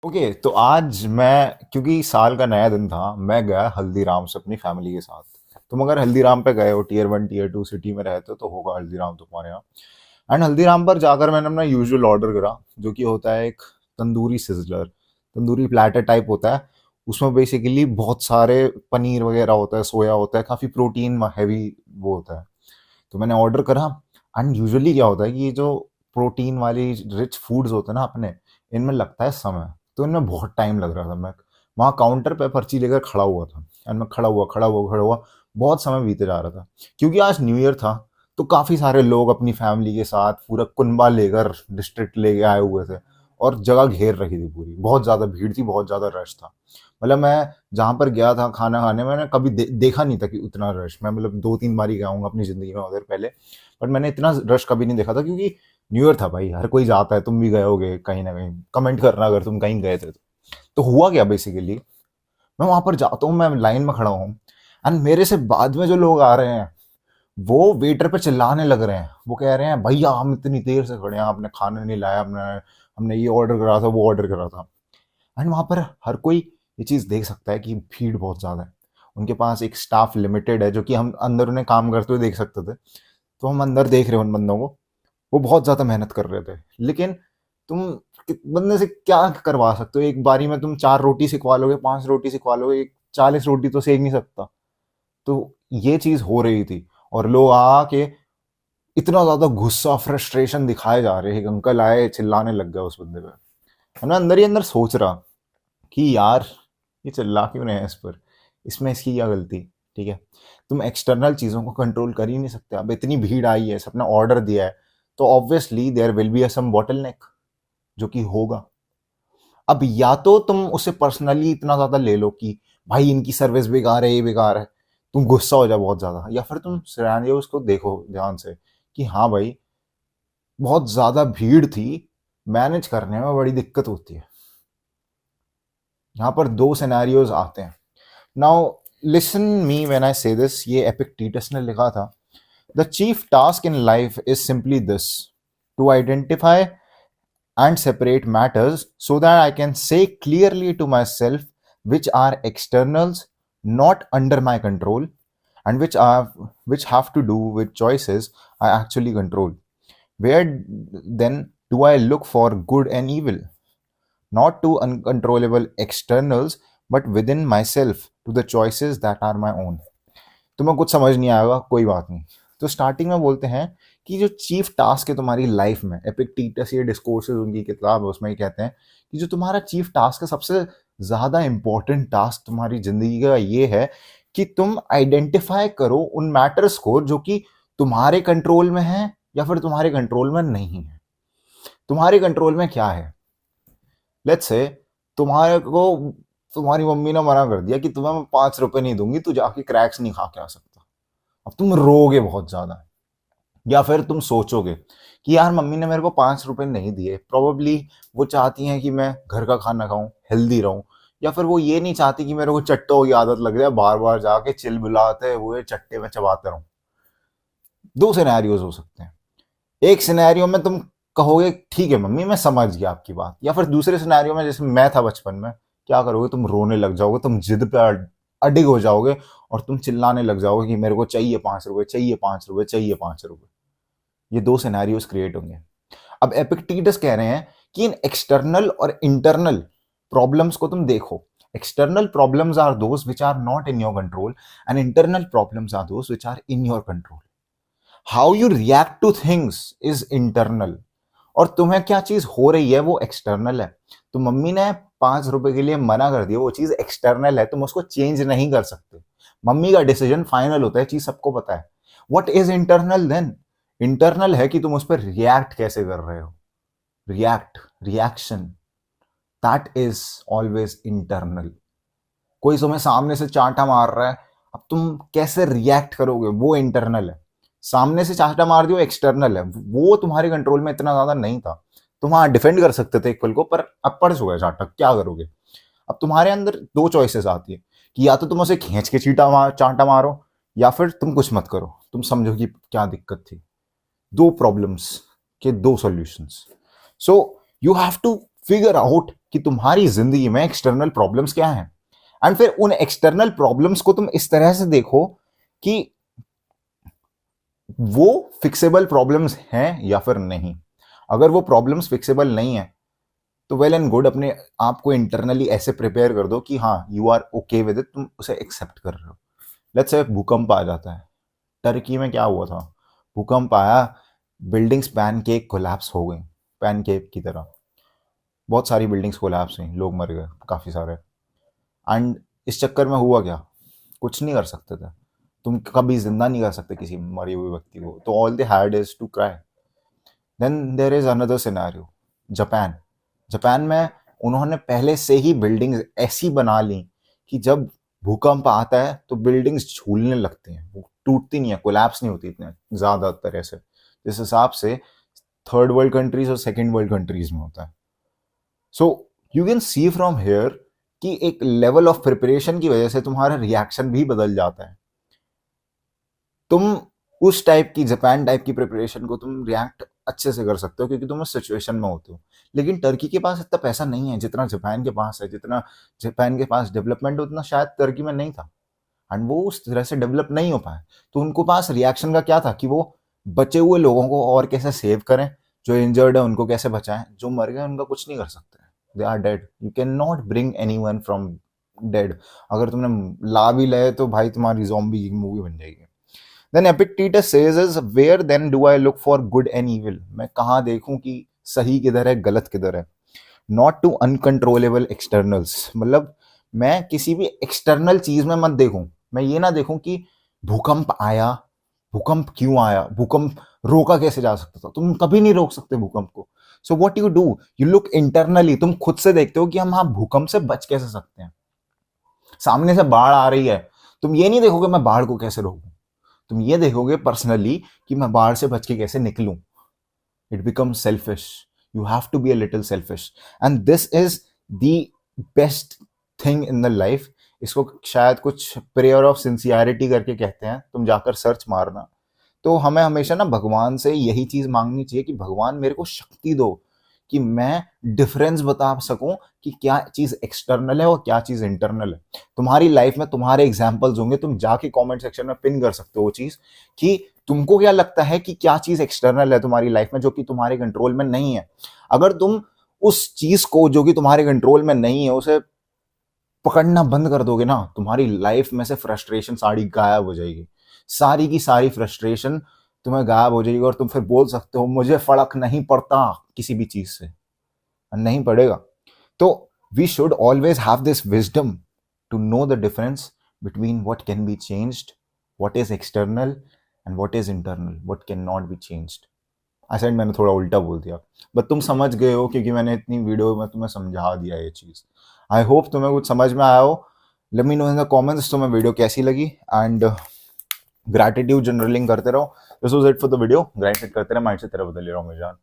Okay, तो आज मैं, क्योंकि साल का नया दिन था, मैं गया हल्दीराम से अपनी फैमिली के साथ। तुम अगर हल्दीराम पे गए हो, टीयर 1 टीयर 2 सिटी में रहते हो तो होगा हल्दीराम तुम्हारे यहाँ। एंड हल्दीराम पर जाकर मैंने अपना यूजुअल ऑर्डर करा, जो कि होता है एक tandoori sizzler, tandoori platter type होता है। उसमें बेसिकली बहुत सारे पनीर वगैरह होता है, सोया होता है, काफ़ी प्रोटीन हैवी वो होता है। तो मैंने ऑर्डर करा। एंड यूजुअली क्या होता है कि ये जो प्रोटीन वाली रिच फूड्स होते हैं ना अपने, इनमें लगता है समय। तो इनमें बहुत टाइम लग रहा था। मैं वहाँ काउंटर पे पर्ची लेकर खड़ा हुआ था। एंड मैं खड़ा हुआ बहुत समय बीते जा रहा था। क्योंकि आज न्यू ईयर था, तो काफ़ी सारे लोग अपनी फैमिली के साथ पूरा कुनबा लेकर डिस्ट्रिक्ट लेके आए हुए थे। और जगह घेर रखी थी पूरी, बहुत ज़्यादा भीड़ थी, बहुत ज़्यादा रश था। मतलब मैं जहाँ पर गया था खाना खाने, मैंने कभी देखा नहीं था कि उतना रश। मैं मतलब 2-3 बार ही गया हूँ अपनी ज़िंदगी में उधर पहले, बट मैंने इतना रश कभी नहीं देखा था। क्योंकि न्यू ईयर था भाई, हर कोई जाता है, तुम भी गए होगे कहीं ना कहीं। कमेंट करना अगर तुम कहीं गए थे तो हुआ क्या बेसिकली, मैं वहां पर जाता हूँ, मैं लाइन में खड़ा हूँ। एंड मेरे से बाद में जो लोग आ रहे हैं, वो वेटर पे चिल्लाने लग रहे हैं। वो कह रहे हैं, भैया हम इतनी देर से खड़े हैं, आपने खाना नहीं लाया, हमने हमने ये ऑर्डर करा था, वो ऑर्डर करा था। एंड वहां पर हर कोई ये चीज देख सकता है कि भीड़ बहुत ज्यादा है। उनके पास एक स्टाफ लिमिटेड है, जो कि हम अंदर उन्हें काम करते हुए देख सकते थे। तो हम अंदर देख रहे हैं उन बंदों को, वो बहुत ज्यादा मेहनत कर रहे थे। लेकिन तुम बंदे से क्या करवा सकते हो? एक बारी में तुम 4 रोटी सिखवा लोगे, 5 रोटी सिखवा लोगे, 40 रोटी तो सेक नहीं सकता। तो ये चीज हो रही थी। और लोग आके इतना ज्यादा गुस्सा, फ्रस्ट्रेशन दिखाए जा रहे हैं। एक अंकल आए, चिल्लाने लग गया उस बंदे पे। और मैं अंदर ही अंदर सोच रहा कि यार, ये चिल्ला क्यों रहे हैं इस पर, इसमें इसकी क्या गलती? ठीक है, तुम एक्सटर्नल चीज़ों को कंट्रोल कर ही नहीं सकते। अब इतनी भीड़ आई है, सबने ऑर्डर दिया है, तो obviously there will be some bottleneck, जो कि होगा। अब या तो तुम उसे पर्सनली इतना ज़्यादा ले लो कि भाई इनकी सर्विस बेकार है, ये बेकार है, तुम गुस्सा हो जाओ बहुत ज़्यादा। या फिर तुम सिनेरियो उसको देखो ध्यान से कि हाँ भाई, बहुत ज़्यादा भीड़ थी, मैनेज करने में बड़ी दिक्कत होती है। यहाँ पर दो सिनेरियोज आते हैं। Now listen me when I say this, ये एपिक्टेटस ने लिखा था। The chief task in life is simply this, to identify and separate matters so that I can say clearly to myself which are externals not under my control, and which have to do with choices I actually control. Where then do I look for good and evil? Not to uncontrollable externals, but within myself, to the choices that are my own. तुम्हें कुछ समझ नहीं आएगा, कोई बात नहीं। तो starting में बोलते हैं कि जो चीफ टास्क है तुम्हारी लाइफ में, एपिक्टेटस, ये डिस्कोर्सेज उनकी किताब है, उसमें ही कहते हैं कि जो तुम्हारा चीफ टास्क है, सबसे ज्यादा इंपॉर्टेंट टास्क तुम्हारी जिंदगी का ये है कि तुम आइडेंटिफाई करो उन मैटर्स को जो कि तुम्हारे कंट्रोल में है या फिर तुम्हारे कंट्रोल में नहीं है। तुम्हारे कंट्रोल में क्या है? लेट्स से तुम्हारे को तुम्हारी मम्मी ने मना कर दिया कि तुम्हें मैं 5 रुपए नहीं दूंगी, तू जाके क्रैक्स नहीं खा के आ सकता। अब तुम रोगे बहुत ज्यादा। या फिर तुम सोचोगे कि यार मम्मी ने मेरे को 5 रुपए नहीं दिए, प्रोबेबली वो चाहती हैं कि मैं घर का खाना खाऊं, हेल्दी रहूं। या फिर वो ये नहीं चाहती कि मेरे को चट्टों की आदत लग जाए, बार बार जाके चिल बुलाते हुए चट्टे में चबाते रहूं। दो सिनेरियोज हो सकते हैं। एक सिनेरियो में तुम कहोगे ठीक है मम्मी, मैं समझ गया आपकी बात। या फिर दूसरे सिनेरियो में, जैसे मैं था बचपन में, क्या करोगे? तुम रोने लग जाओगे, तुम जिद पे अडिग हो जाओगे, और तुम चिल्लाने लग जाओगे कि मेरे को चाहिए 5 रुपए, चाहिए 5 रुपए, चाहिए 5 रुपए। ये दो सिनेरियोस क्रिएट होंगे। अब एपिक्टेटस कह रहे हैं कि इन एक्सटर्नल और इंटरनल प्रॉब्लम्स को तुम देखो। External problems are those which are not in your control, and internal problems are those which are in your control. How you react to things is internal, और तुम्हें क्या चीज हो रही है वो एक्सटर्नल है। तो मम्मी ने 5 रुपए के लिए मना कर दिया, वो चीज एक्सटर्नल है, तुम उसको चेंज नहीं कर सकते। मम्मी का डिसीजन फाइनल होता है, चीज सबको पता है। What is internal then? Internal है कि तुम उस पर रिएक्ट कैसे कर रहे हो। React, reaction, that is always internal. कोई तुम्हें सामने से चांटा मार रहा है, अब तुम कैसे रिएक्ट करोगे, वो इंटरनल है। सामने से चांटा मार दियो, एक्सटर्नल है, वो तुम्हारे कंट्रोल में इतना ज्यादा नहीं था। तुम हाँ डिफेंड कर सकते थे एक पल को, पर अब पड़ चुका है चांटा, क्या करोगे? अब तुम्हारे अंदर दो चॉइसेस आती है कि या तो तुम उसे खींच के चांटा मारो, या फिर तुम कुछ मत करो, तुम समझो कि क्या दिक्कत थी। दो प्रॉब्लम्स के दो solutions. So you have to figure out कि तुम्हारी जिंदगी में एक्सटर्नल प्रॉब्लम्स क्या हैं, एंड फिर उन एक्सटर्नल प्रॉब्लम्स को तुम इस तरह से देखो कि वो फिक्सेबल प्रॉब्लम्स हैं या फिर नहीं। अगर वो प्रॉब्लम्स फिक्सेबल नहीं है तो वेल एंड गुड, अपने आप को इंटरनली ऐसे प्रिपेयर कर दो कि हाँ you are okay with it, तुम उसे एक्सेप्ट कर रहे हो। लेट्स से भूकंप आ जाता है, टर्की में क्या हुआ था, भूकंप आया, बिल्डिंग्स पैनकेक कोलैप्स हो गई, पैनकेक की तरह बहुत सारी बिल्डिंग्स कोलैप्स हुई, लोग मर गए काफ़ी सारे। एंड इस चक्कर में हुआ क्या, कुछ नहीं कर सकते थे, तुम कभी जिंदा नहीं कर सकते किसी मरे हुए व्यक्ति को, तो all they had is to cry. Then there is another scenario, Japan. Japan में उन्होंने पहले से ही बिल्डिंग्स ऐसी बना ली कि जब भूकंप आता है तो बिल्डिंग्स झूलने लगती हैं, वो टूटती नहीं है, कोलैप्स नहीं होती इतने ज़्यादा तरह से, जिस हिसाब से थर्ड वर्ल्ड कंट्रीज और सेकेंड वर्ल्ड कंट्रीज में होता है। So you can see from here कि एक लेवल ऑफ प्रिपरेशन की वजह से तुम्हारा रिएक्शन भी बदल जाता है। तुम उस टाइप की, जापान टाइप की प्रिपरेशन को तुम रिएक्ट अच्छे से कर सकते हो क्योंकि तुम उस सिचुएशन में होते हो। लेकिन टर्की के पास इतना पैसा नहीं है जितना जापान के पास है, जितना जापान के पास डेवलपमेंट उतना शायद टर्की में नहीं था, एंड वो उस तरह से डेवलप नहीं हो पाए। तो उनको पास रिएक्शन का क्या था कि वो बचे हुए लोगों को और कैसे सेव करें, जो इंजर्ड है उनको कैसे बचाएं, जो मर गए उनका कुछ नहीं कर सकते, they are dead, you can not bring any one from dead. अगर तुमने ला भी ले तो भाई तुम्हारी जॉम्बी मूवी बन जाएगी। Then Epictetus says is where then do I look for good and evil? मैं कहाँ देखूं कि सही किधर है गलत किधर है। Not to uncontrollable externals, मतलब मैं किसी भी एक्सटर्नल चीज में मत देखूं। मैं ये ना देखूं कि भूकंप आया, भूकंप क्यों आया, भूकंप रोका कैसे जा सकता था, तुम कभी नहीं रोक सकते भूकंप को। So what you do, you look internally, तुम खुद से देखते हो कि हम हाँ भूकंप से बच कैसे सकते हैं। सामने से बाढ़ आ रही है, तुम ये नहीं देखोगे मैं बाढ़ को कैसे रोकूं, तुम ये देखोगे पर्सनली कि मैं बाहर से बच के कैसे निकलूं। It become selfish, you have to be a little selfish, and this is the best thing in the life. इसको शायद कुछ प्रेयर ऑफ सिंसियरिटी करके कहते हैं, तुम जाकर सर्च मारना। तो हमें हमेशा ना भगवान से यही चीज मांगनी चाहिए कि भगवान मेरे को शक्ति दो कि मैं डिफरेंस बता सकूं कि क्या चीज एक्सटर्नल है और क्या चीज इंटरनल है। तुम्हारी लाइफ में तुम्हारे एग्जाम्पल्स होंगे, तुम जाके कमेंट सेक्शन में पिन कर सकते हो वो चीज कि तुमको क्या लगता है कि क्या चीज एक्सटर्नल है तुम्हारी लाइफ में जो कि तुम्हारे कंट्रोल में नहीं है। अगर तुम उस चीज को जो कि तुम्हारे कंट्रोल में नहीं है उसे पकड़ना बंद कर दोगे ना, तुम्हारी लाइफ में से फ्रस्ट्रेशन सारी गायब हो जाएगी, सारी की सारी फ्रस्ट्रेशन तुम्हें गायब हो जाएगी और तुम फिर बोल सकते हो मुझे फर्क नहीं पड़ता किसी भी चीज से, नहीं पड़ेगा। तो we should always have this wisdom to know the difference between what can be changed, what is external and what is internal, what can not be changed. I said, मैंने थोड़ा उल्टा बोल दिया, बट तुम समझ गए हो क्योंकि मैंने इतनी वीडियो में तुम्हें समझा दिया ये चीज़। आई होप तुम्हें कुछ समझ में आया हो। Let me know in the comments तुम्हें वीडियो कैसी लगी, एंड ग्रैटिट्यूड जनरलिंग करते रहो। This was it for the video, gratitude करते रहो, माइंड से तेरा बदल रहा हूँ मैं जान।